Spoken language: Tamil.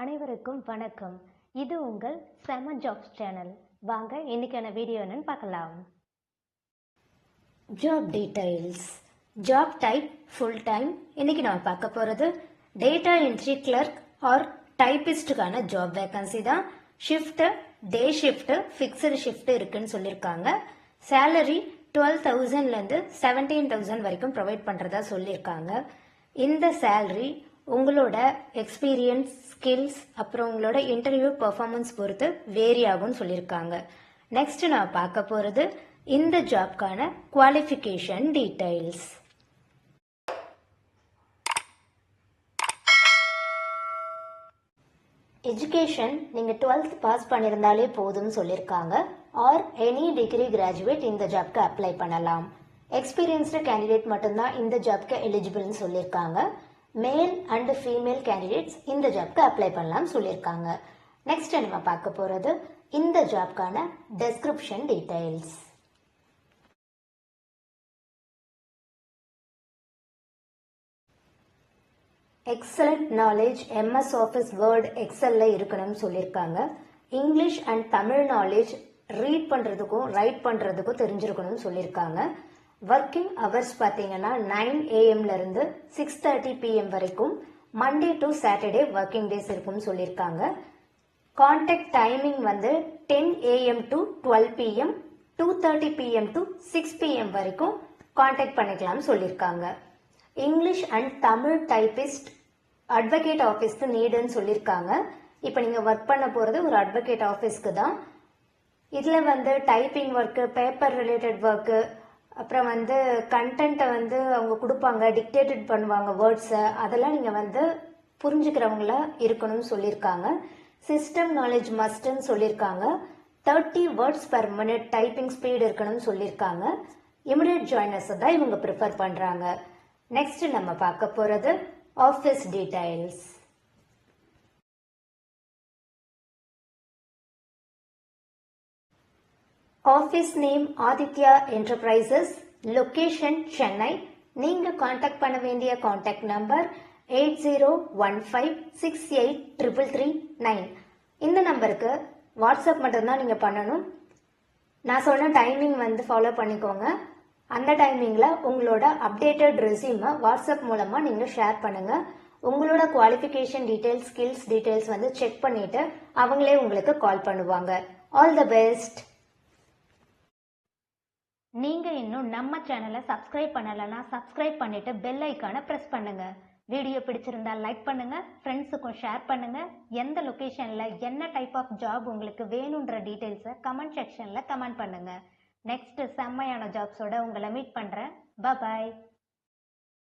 அனைவருக்கும் வணக்கம். இது உங்கள் செம ஜாப்ஸ் சேனல். வாங்க இன்னைக்கான வீடியோ என்னன்னு பார்க்கலாம். Job details. Job type full time. இன்னைக்கு நம்ம பார்க்க போறது டேட்டா என்ட்ரி கிளர்க் ஆர் டைபிஸ்டுக்கான ஜாப் வேகன்சி தான். Shift day shift fixed shift இருக்குன்னு சொல்லியிருக்காங்க. சேலரி 12,000லேருந்து 17,000 வரைக்கும் ப்ரொவைட் பண்ணுறதா சொல்லியிருக்காங்க. இந்த சேலரி உங்களோட எக்ஸ்பீரியன்ஸ், ஸ்கில்ஸ், அப்புறம் உங்களோட இன்டர்வியூ பெர்ஃபார்மன்ஸ் பொறுத்து வேரி ஆகும்னு சொல்லியிருக்காங்க. நெக்ஸ்ட் நான் பார்க்க போகிறது இந்த ஜாப்க்கான குவாலிஃபிகேஷன் டீடைல்ஸ். எஜுகேஷன் நீங்கள் 12th பாஸ் பண்ணியிருந்தாலே போதும்னு சொல்லியிருக்காங்க. ஆர் எனி டிகிரி கிராஜுவேட் இந்த ஜாப்க்கு அப்ளை பண்ணலாம். எக்ஸ்பீரியன்ஸ்டு கேண்டிடேட் மட்டும்தான் இந்த ஜாப்க்கு எலிஜிபிள்னு சொல்லியிருக்காங்க. மேல் அண்ட் ஃபீமேல் கேண்டிடேட்ஸ் இந்த ஜாப்க்கு அப்ளை பண்ணலாம் சொல்லியிருக்காங்க. நெக்ஸ்ட் நம்ம பார்க்க போகிறது இந்த ஜாப்க்கான description details. Excellent knowledge MS office word எக்ஸல்ல இருக்கணும்னு சொல்லியிருக்காங்க. English and Tamil knowledge read பண்ணுறதுக்கும் ரைட் பண்ணுறதுக்கும் தெரிஞ்சிருக்கணும்னு சொல்லியிருக்காங்க. ஒர்க்கிங் ஹவர்ஸ் பார்த்தீங்கன்னா 9 AM-லேருந்து 6:30 PM வரைக்கும் Monday to Saturday working days இருக்கும்னு சொல்லியிருக்காங்க. கான்டாக்ட் டைமிங் வந்து 10 AM to 12 PM, 2:30 PM to 6 PM வரைக்கும் கான்டாக்ட் பண்ணிக்கலாம்னு சொல்லியிருக்காங்க. English and Tamil typist advocate ஆஃபீஸ்க்கு நீடுன்னு சொல்லியிருக்காங்க. இப்போ நீங்கள் ஒர்க் பண்ண போகிறது ஒரு அட்வொகேட் ஆஃபீஸ்க்கு தான். இதில் வந்து typing work, paper related work, அப்புறம் வந்து கண்டென்ட்டை வந்து அவங்க கொடுப்பாங்க, டிக்டேட்டட் பண்ணுவாங்க வேர்ட்ஸை, அதெல்லாம் நீங்கள் வந்து புரிஞ்சுக்கிறவங்களா இருக்கணும்னு சொல்லியிருக்காங்க. சிஸ்டம் நாலேஜ் மஸ்ட்ன்னு சொல்லியிருக்காங்க. 30 words per minute typing speed இருக்கணும்னு சொல்லியிருக்காங்க. இமிடியட் ஜாயினர்ஸை தான் இவங்க ப்ரிஃபர் பண்ணுறாங்க. நெக்ஸ்ட் நம்ம பார்க்க போகிறது office details. Office name Aditya enterprises, location Chennai. நீங்கள் காண்டாக்ட் பண்ண வேண்டிய காண்டாக்ட் நம்பர் 8015683339. இந்த நம்பருக்கு வாட்ஸ்அப் மட்டும்தான் நீங்கள் பண்ணணும். நான் சொன்ன டைமிங் வந்து ஃபாலோ பண்ணிக்கோங்க. அந்த டைமிங்கில் உங்களோட அப்டேட்டட் ரெஸ்யூமை வாட்ஸ்அப் மூலமாக நீங்கள் ஷேர் பண்ணுங்கள். உங்களோட குவாலிஃபிகேஷன் டீட்டெயில்ஸ், ஸ்கில்ஸ் டீட்டெயில்ஸ் வந்து செக் பண்ணிவிட்டு அவங்களே உங்களுக்கு கால் பண்ணுவாங்க. All the best. நீங்கள் இன்னும் நம்ம சேனலை சப்ஸ்கிரைப் பண்ணலைன்னா சப்ஸ்கிரைப் பண்ணிட்டு பெல் ஐக்கானை ப்ரெஸ் பண்ணுங்க. வீடியோ பிடிச்சிருந்தா லைக் பண்ணுங்க, ஃப்ரெண்ட்ஸுக்கும் ஷேர் பண்ணுங்க. எந்த லொக்கேஷனில் என்ன டைப் ஆஃப் ஜாப் உங்களுக்கு வேணுன்ற டீட்டெயில்ஸை கமெண்ட் செக்ஷனில் கமெண்ட் பண்ணுங்க. நெக்ஸ்ட் செம்மையான ஜாப்ஸோட உங்களை மீட் பண்ணுறேன். பாய்.